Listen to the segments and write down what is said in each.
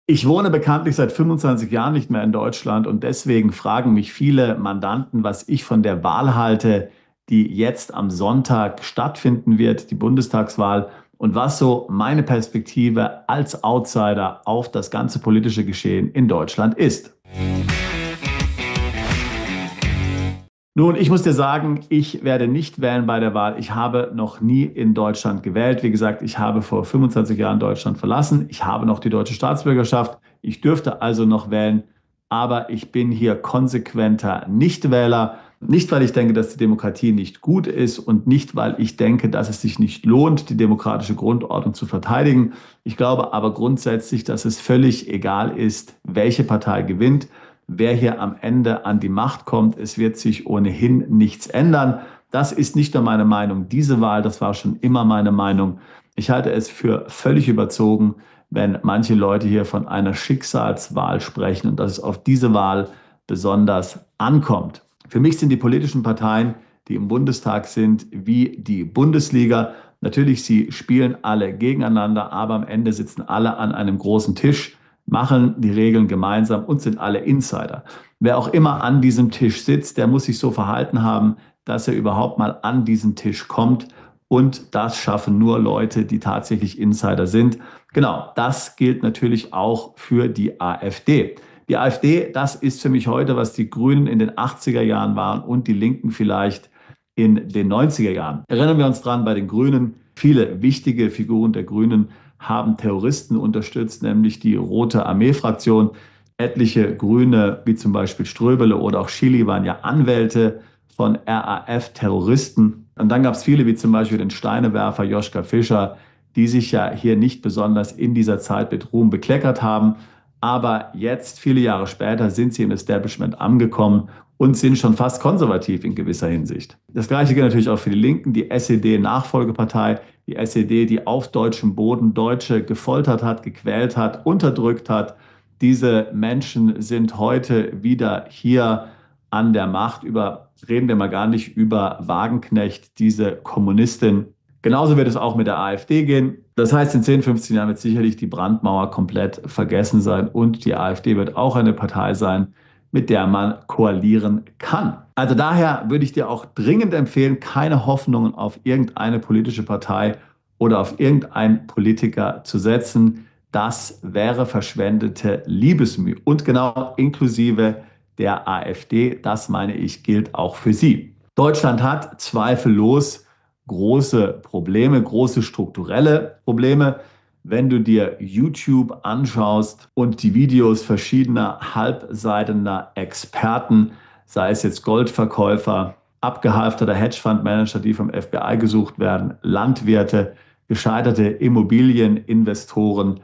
Ich wohne bekanntlich seit 25 Jahren nicht mehr in Deutschland und deswegen fragen mich viele Mandanten, was ich von der Wahl halte, die jetzt am Sonntag stattfinden wird, die Bundestagswahl, und was so meine Perspektive als Outsider auf das ganze politische Geschehen in Deutschland ist. Nun, ich muss dir sagen, ich werde nicht wählen bei der Wahl. Ich habe noch nie in Deutschland gewählt. Wie gesagt, ich habe vor 25 Jahren Deutschland verlassen. Ich habe noch die deutsche Staatsbürgerschaft. Ich dürfte also noch wählen, aber ich bin hier konsequenter Nichtwähler. Nicht, weil ich denke, dass die Demokratie nicht gut ist und nicht, weil ich denke, dass es sich nicht lohnt, die demokratische Grundordnung zu verteidigen. Ich glaube aber grundsätzlich, dass es völlig egal ist, welche Partei gewinnt, wer hier am Ende an die Macht kommt. Es wird sich ohnehin nichts ändern. Das ist nicht nur meine Meinung, diese Wahl, das war schon immer meine Meinung. Ich halte es für völlig überzogen, wenn manche Leute hier von einer Schicksalswahl sprechen und dass es auf diese Wahl besonders ankommt. Für mich sind die politischen Parteien, die im Bundestag sind, wie die Bundesliga. Natürlich, sie spielen alle gegeneinander, aber am Ende sitzen alle an einem großen Tisch, machen die Regeln gemeinsam und sind alle Insider. Wer auch immer an diesem Tisch sitzt, der muss sich so verhalten haben, dass er überhaupt mal an diesen Tisch kommt. Und das schaffen nur Leute, die tatsächlich Insider sind. Genau, das gilt natürlich auch für die AfD. Die AfD, das ist für mich heute, was die Grünen in den 80er Jahren waren und die Linken vielleicht in den 90er Jahren. Erinnern wir uns dran, bei den Grünen, viele wichtige Figuren der Grünen haben Terroristen unterstützt, nämlich die Rote Armee-Fraktion. Etliche Grüne, wie zum Beispiel Ströbele oder auch Schily, waren ja Anwälte von RAF-Terroristen. Und dann gab es viele, wie zum Beispiel den Steinewerfer Joschka Fischer, die sich ja hier nicht besonders in dieser Zeit mit Ruhm bekleckert haben. Aber jetzt, viele Jahre später, sind sie im Establishment angekommen und sind schon fast konservativ in gewisser Hinsicht. Das Gleiche gilt natürlich auch für die Linken, die SED-Nachfolgepartei, die SED, die auf deutschem Boden Deutsche gefoltert hat, gequält hat, unterdrückt hat. Diese Menschen sind heute wieder hier an der Macht. Reden wir mal gar nicht über Wagenknecht, diese Kommunistin. Genauso wird es auch mit der AfD gehen. Das heißt, in 10, 15 Jahren wird sicherlich die Brandmauer komplett vergessen sein und die AfD wird auch eine Partei sein, mit der man koalieren kann. Also daher würde ich dir auch dringend empfehlen, keine Hoffnungen auf irgendeine politische Partei oder auf irgendeinen Politiker zu setzen. Das wäre verschwendete Liebesmüh. Und genau inklusive der AfD, das meine ich, gilt auch für sie. Deutschland hat zweifellos große Probleme, große strukturelle Probleme. Wenn du dir YouTube anschaust und die Videos verschiedener halbseitener Experten, sei es jetzt Goldverkäufer, abgehalfterter Hedgefondsmanager, die vom FBI gesucht werden, Landwirte, gescheiterte Immobilieninvestoren,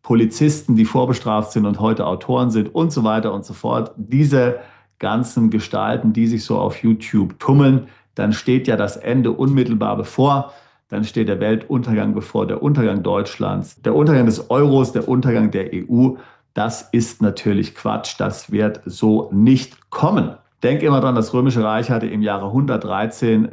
Polizisten, die vorbestraft sind und heute Autoren sind und so weiter und so fort. Diese ganzen Gestalten, die sich so auf YouTube tummeln, dann steht ja das Ende unmittelbar bevor. Dann steht der Weltuntergang bevor, der Untergang Deutschlands, der Untergang des Euros, der Untergang der EU. Das ist natürlich Quatsch. Das wird so nicht kommen. Denke immer daran, das Römische Reich hatte im Jahre 113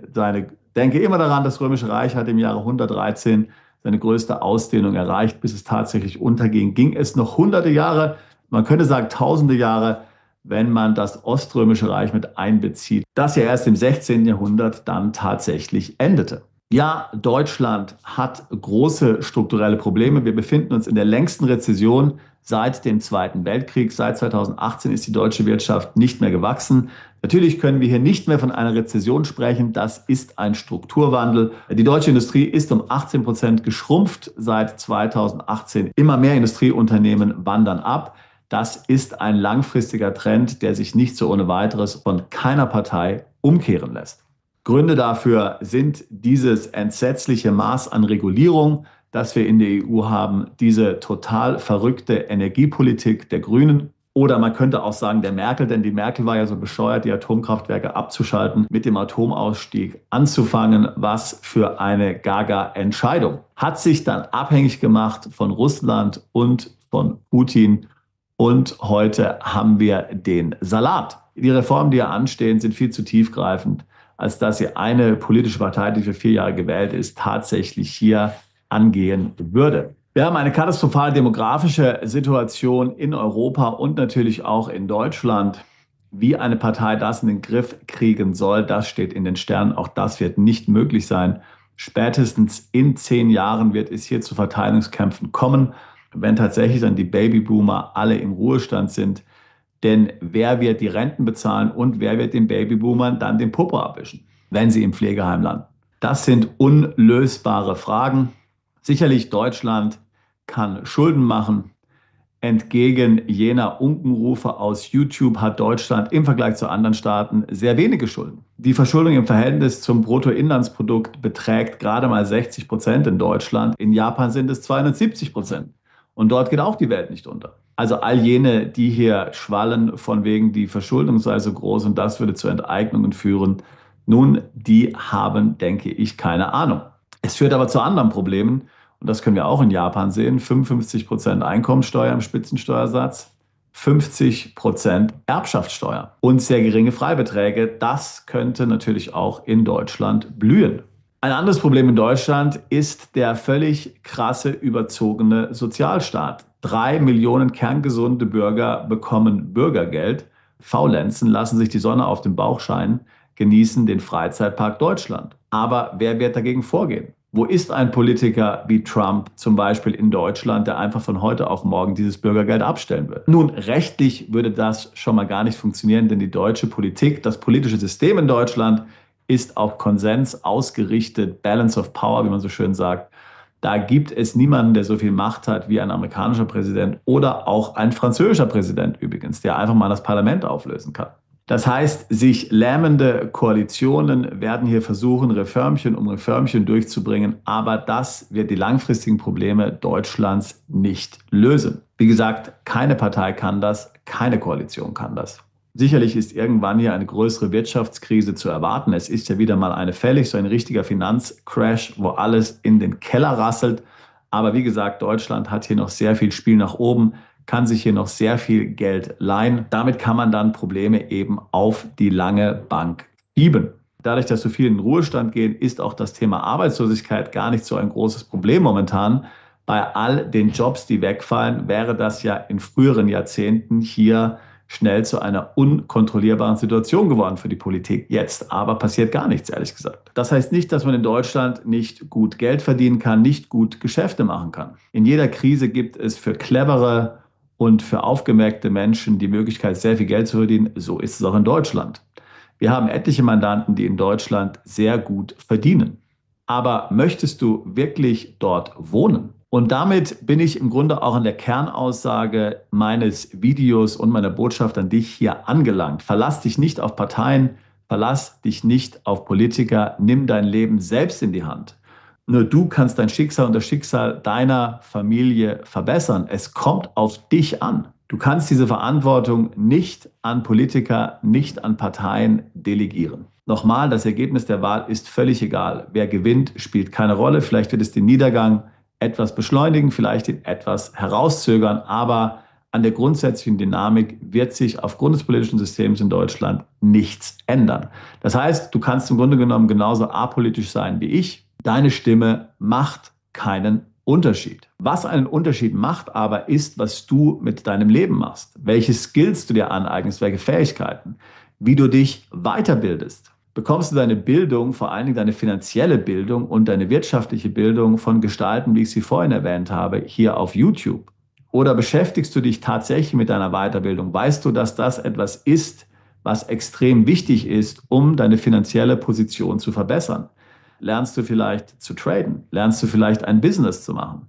denke immer daran, das Römische Reich hatte im Jahre 113 seine größte Ausdehnung erreicht, bis es tatsächlich unterging. Ging es noch hunderte Jahre, man könnte sagen tausende Jahre, wenn man das Oströmische Reich mit einbezieht, das ja erst im 16. Jahrhundert dann tatsächlich endete. Ja, Deutschland hat große strukturelle Probleme. Wir befinden uns in der längsten Rezession seit dem Zweiten Weltkrieg. Seit 2018 ist die deutsche Wirtschaft nicht mehr gewachsen. Natürlich können wir hier nicht mehr von einer Rezession sprechen. Das ist ein Strukturwandel. Die deutsche Industrie ist um 18% geschrumpft seit 2018. Immer mehr Industrieunternehmen wandern ab. Das ist ein langfristiger Trend, der sich nicht so ohne weiteres von keiner Partei umkehren lässt. Gründe dafür sind dieses entsetzliche Maß an Regulierung, das wir in der EU haben, diese total verrückte Energiepolitik der Grünen. Oder man könnte auch sagen der Merkel, denn die Merkel war ja so bescheuert, die Atomkraftwerke abzuschalten, mit dem Atomausstieg anzufangen. Was für eine Gaga-Entscheidung. Hat sich dann abhängig gemacht von Russland und von Putin. Und heute haben wir den Salat. Die Reformen, die hier anstehen, sind viel zu tiefgreifend, als dass sie eine politische Partei, die für 4 Jahre gewählt ist, tatsächlich hier angehen würde. Wir haben eine katastrophale demografische Situation in Europa und natürlich auch in Deutschland. Wie eine Partei das in den Griff kriegen soll, das steht in den Sternen. Auch das wird nicht möglich sein. Spätestens in 10 Jahren wird es hier zu Verteilungskämpfen kommen, wenn tatsächlich dann die Babyboomer alle im Ruhestand sind. Denn wer wird die Renten bezahlen und wer wird den Babyboomern dann den Popo abwischen, wenn sie im Pflegeheim landen? Das sind unlösbare Fragen. Sicherlich Deutschland kann Schulden machen. Entgegen jener Unkenrufe aus YouTube hat Deutschland im Vergleich zu anderen Staaten sehr wenige Schulden. Die Verschuldung im Verhältnis zum Bruttoinlandsprodukt beträgt gerade mal 60% in Deutschland. In Japan sind es 270%. Und dort geht auch die Welt nicht unter. Also all jene, die hier schwallen von wegen, die Verschuldung sei so groß und das würde zu Enteignungen führen, nun, die haben, denke ich, keine Ahnung. Es führt aber zu anderen Problemen. Und das können wir auch in Japan sehen, 55% Einkommensteuer im Spitzensteuersatz, 50% Erbschaftssteuer und sehr geringe Freibeträge. Das könnte natürlich auch in Deutschland blühen. Ein anderes Problem in Deutschland ist der völlig krasse, überzogene Sozialstaat. 3 Millionen kerngesunde Bürger bekommen Bürgergeld, faulenzen, lassen sich die Sonne auf den Bauch scheinen, genießen den Freizeitpark Deutschland. Aber wer wird dagegen vorgehen? Wo ist ein Politiker wie Trump zum Beispiel in Deutschland, der einfach von heute auf morgen dieses Bürgergeld abstellen wird? Nun, rechtlich würde das schon mal gar nicht funktionieren, denn die deutsche Politik, das politische System in Deutschland ist auf Konsens ausgerichtet, Balance of Power, wie man so schön sagt. Da gibt es niemanden, der so viel Macht hat wie ein amerikanischer Präsident oder auch ein französischer Präsident übrigens, der einfach mal das Parlament auflösen kann. Das heißt, sich lähmende Koalitionen werden hier versuchen, Reformchen um Reformchen durchzubringen, aber das wird die langfristigen Probleme Deutschlands nicht lösen. Wie gesagt, keine Partei kann das, keine Koalition kann das. Sicherlich ist irgendwann hier eine größere Wirtschaftskrise zu erwarten. Es ist ja wieder mal eine fällig, so ein richtiger Finanzcrash, wo alles in den Keller rasselt. Aber wie gesagt, Deutschland hat hier noch sehr viel Spiel nach oben, kann sich hier noch sehr viel Geld leihen. Damit kann man dann Probleme eben auf die lange Bank schieben. Dadurch, dass so viele in den Ruhestand gehen, ist auch das Thema Arbeitslosigkeit gar nicht so ein großes Problem momentan. Bei all den Jobs, die wegfallen, wäre das ja in früheren Jahrzehnten hier schnell zu einer unkontrollierbaren Situation geworden für die Politik. Jetzt aber passiert gar nichts, ehrlich gesagt. Das heißt nicht, dass man in Deutschland nicht gut Geld verdienen kann, nicht gut Geschäfte machen kann. In jeder Krise gibt es für clevere und für aufgemerkte Menschen die Möglichkeit, sehr viel Geld zu verdienen. So ist es auch in Deutschland. Wir haben etliche Mandanten, die in Deutschland sehr gut verdienen. Aber möchtest du wirklich dort wohnen? Und damit bin ich im Grunde auch an der Kernaussage meines Videos und meiner Botschaft an dich hier angelangt. Verlass dich nicht auf Parteien, verlass dich nicht auf Politiker, nimm dein Leben selbst in die Hand. Nur du kannst dein Schicksal und das Schicksal deiner Familie verbessern. Es kommt auf dich an. Du kannst diese Verantwortung nicht an Politiker, nicht an Parteien delegieren. Nochmal, das Ergebnis der Wahl ist völlig egal. Wer gewinnt, spielt keine Rolle. Vielleicht wird es den Niedergang etwas beschleunigen, vielleicht ihn etwas herauszögern, aber an der grundsätzlichen Dynamik wird sich aufgrund des politischen Systems in Deutschland nichts ändern. Das heißt, du kannst im Grunde genommen genauso apolitisch sein wie ich. Deine Stimme macht keinen Unterschied. Was einen Unterschied macht aber, ist, was du mit deinem Leben machst, welche Skills du dir aneignest, welche Fähigkeiten, wie du dich weiterbildest. Bekommst du deine Bildung, vor allen Dingen deine finanzielle Bildung und deine wirtschaftliche Bildung von Gestalten, wie ich sie vorhin erwähnt habe, hier auf YouTube? Oder beschäftigst du dich tatsächlich mit deiner Weiterbildung? Weißt du, dass das etwas ist, was extrem wichtig ist, um deine finanzielle Position zu verbessern? Lernst du vielleicht zu traden? Lernst du vielleicht ein Business zu machen?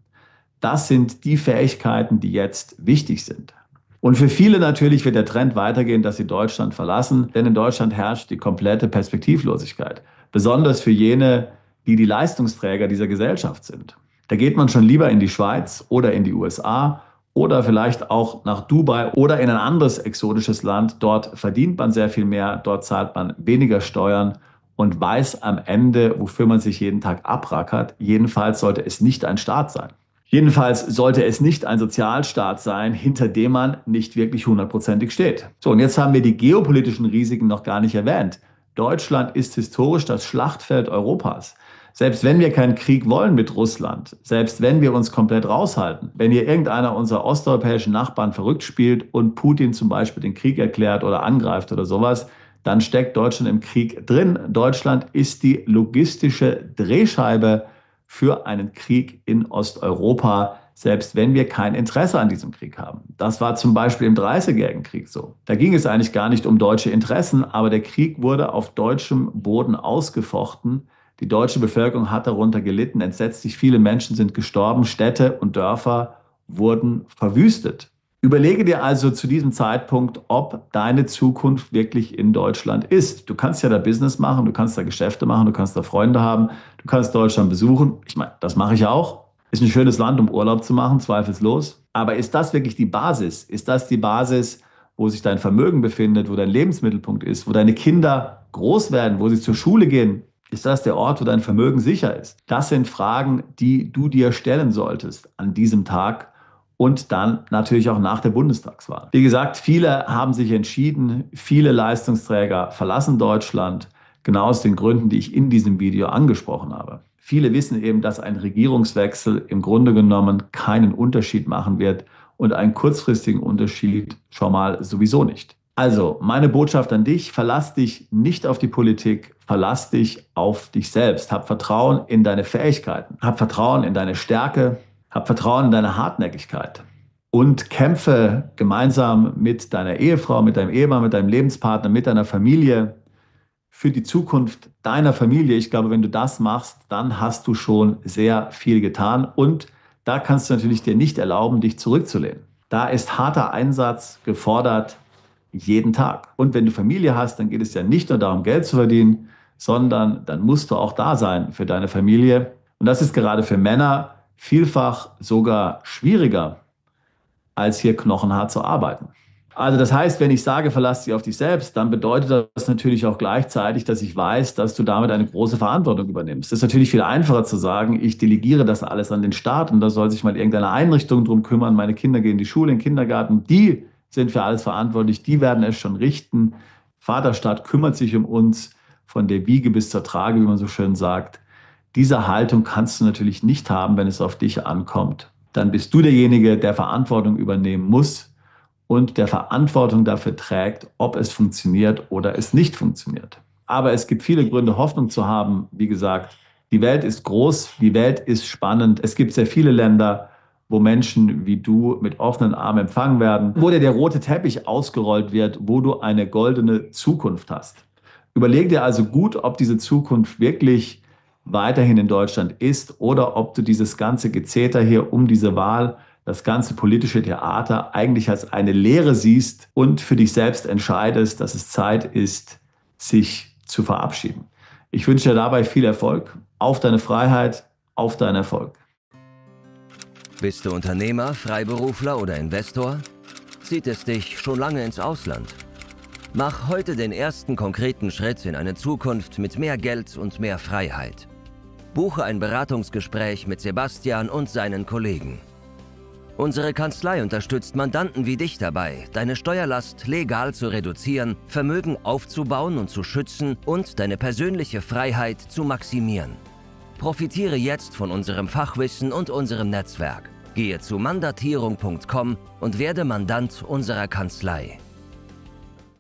Das sind die Fähigkeiten, die jetzt wichtig sind. Und für viele natürlich wird der Trend weitergehen, dass sie Deutschland verlassen, denn in Deutschland herrscht die komplette Perspektivlosigkeit. Besonders für jene, die die Leistungsträger dieser Gesellschaft sind. Da geht man schon lieber in die Schweiz oder in die USA oder vielleicht auch nach Dubai oder in ein anderes exotisches Land. Dort verdient man sehr viel mehr, dort zahlt man weniger Steuern und weiß am Ende, wofür man sich jeden Tag abrackert. Jedenfalls sollte es nicht ein Staat sein. Jedenfalls sollte es nicht ein Sozialstaat sein, hinter dem man nicht wirklich hundertprozentig steht. So, und jetzt haben wir die geopolitischen Risiken noch gar nicht erwähnt. Deutschland ist historisch das Schlachtfeld Europas. Selbst wenn wir keinen Krieg wollen mit Russland, selbst wenn wir uns komplett raushalten, wenn hier irgendeiner unserer osteuropäischen Nachbarn verrückt spielt und Putin zum Beispiel den Krieg erklärt oder angreift oder sowas, dann steckt Deutschland im Krieg drin. Deutschland ist die logistische Drehscheibe für einen Krieg in Osteuropa, selbst wenn wir kein Interesse an diesem Krieg haben. Das war zum Beispiel im Dreißigjährigen Krieg so. Da ging es eigentlich gar nicht um deutsche Interessen, aber der Krieg wurde auf deutschem Boden ausgefochten. Die deutsche Bevölkerung hat darunter gelitten. Entsetzlich viele Menschen sind gestorben. Städte und Dörfer wurden verwüstet. Überlege dir also zu diesem Zeitpunkt, ob deine Zukunft wirklich in Deutschland ist. Du kannst ja da Business machen, du kannst da Geschäfte machen, du kannst da Freunde haben, du kannst Deutschland besuchen. Ich meine, das mache ich auch. Ist ein schönes Land, um Urlaub zu machen, zweifellos. Aber ist das wirklich die Basis? Ist das die Basis, wo sich dein Vermögen befindet, wo dein Lebensmittelpunkt ist, wo deine Kinder groß werden, wo sie zur Schule gehen? Ist das der Ort, wo dein Vermögen sicher ist? Das sind Fragen, die du dir stellen solltest an diesem Tag und dann natürlich auch nach der Bundestagswahl. Wie gesagt, viele haben sich entschieden, viele Leistungsträger verlassen Deutschland, genau aus den Gründen, die ich in diesem Video angesprochen habe. Viele wissen eben, dass ein Regierungswechsel im Grunde genommen keinen Unterschied machen wird und einen kurzfristigen Unterschied schon mal sowieso nicht. Also, meine Botschaft an dich, verlass dich nicht auf die Politik, verlass dich auf dich selbst. Hab Vertrauen in deine Fähigkeiten, hab Vertrauen in deine Stärke, hab Vertrauen in deine Hartnäckigkeit und kämpfe gemeinsam mit deiner Ehefrau, mit deinem Ehemann, mit deinem Lebenspartner, mit deiner Familie für die Zukunft deiner Familie. Ich glaube, wenn du das machst, dann hast du schon sehr viel getan und da kannst du natürlich dir nicht erlauben, dich zurückzulehnen. Da ist harter Einsatz gefordert, jeden Tag. Und wenn du Familie hast, dann geht es ja nicht nur darum, Geld zu verdienen, sondern dann musst du auch da sein für deine Familie. Und das ist gerade für Männer vielfach sogar schwieriger, als hier knochenhart zu arbeiten. Also das heißt, wenn ich sage, verlass dich auf dich selbst, dann bedeutet das natürlich auch gleichzeitig, dass ich weiß, dass du damit eine große Verantwortung übernimmst. Es ist natürlich viel einfacher zu sagen, ich delegiere das alles an den Staat und da soll sich mal irgendeine Einrichtung drum kümmern. Meine Kinder gehen in die Schule, in den Kindergarten, die sind für alles verantwortlich, die werden es schon richten. Vaterstaat kümmert sich um uns von der Wiege bis zur Trage, wie man so schön sagt. Diese Haltung kannst du natürlich nicht haben, wenn es auf dich ankommt. Dann bist du derjenige, der Verantwortung übernehmen muss und der Verantwortung dafür trägt, ob es funktioniert oder es nicht funktioniert. Aber es gibt viele Gründe, Hoffnung zu haben. Wie gesagt, die Welt ist groß, die Welt ist spannend. Es gibt sehr viele Länder, wo Menschen wie du mit offenen Armen empfangen werden, wo dir der rote Teppich ausgerollt wird, wo du eine goldene Zukunft hast. Überleg dir also gut, ob diese Zukunft wirklich weiterhin in Deutschland ist oder ob du dieses ganze Gezeter hier um diese Wahl, das ganze politische Theater eigentlich als eine Lehre siehst und für dich selbst entscheidest, dass es Zeit ist, sich zu verabschieden. Ich wünsche dir dabei viel Erfolg. Auf deine Freiheit, auf deinen Erfolg. Bist du Unternehmer, Freiberufler oder Investor? Zieht es dich schon lange ins Ausland? Mach heute den ersten konkreten Schritt in eine Zukunft mit mehr Geld und mehr Freiheit. Buche ein Beratungsgespräch mit Sebastian und seinen Kollegen. Unsere Kanzlei unterstützt Mandanten wie dich dabei, deine Steuerlast legal zu reduzieren, Vermögen aufzubauen und zu schützen und deine persönliche Freiheit zu maximieren. Profitiere jetzt von unserem Fachwissen und unserem Netzwerk. Gehe zu mandatierung.com und werde Mandant unserer Kanzlei.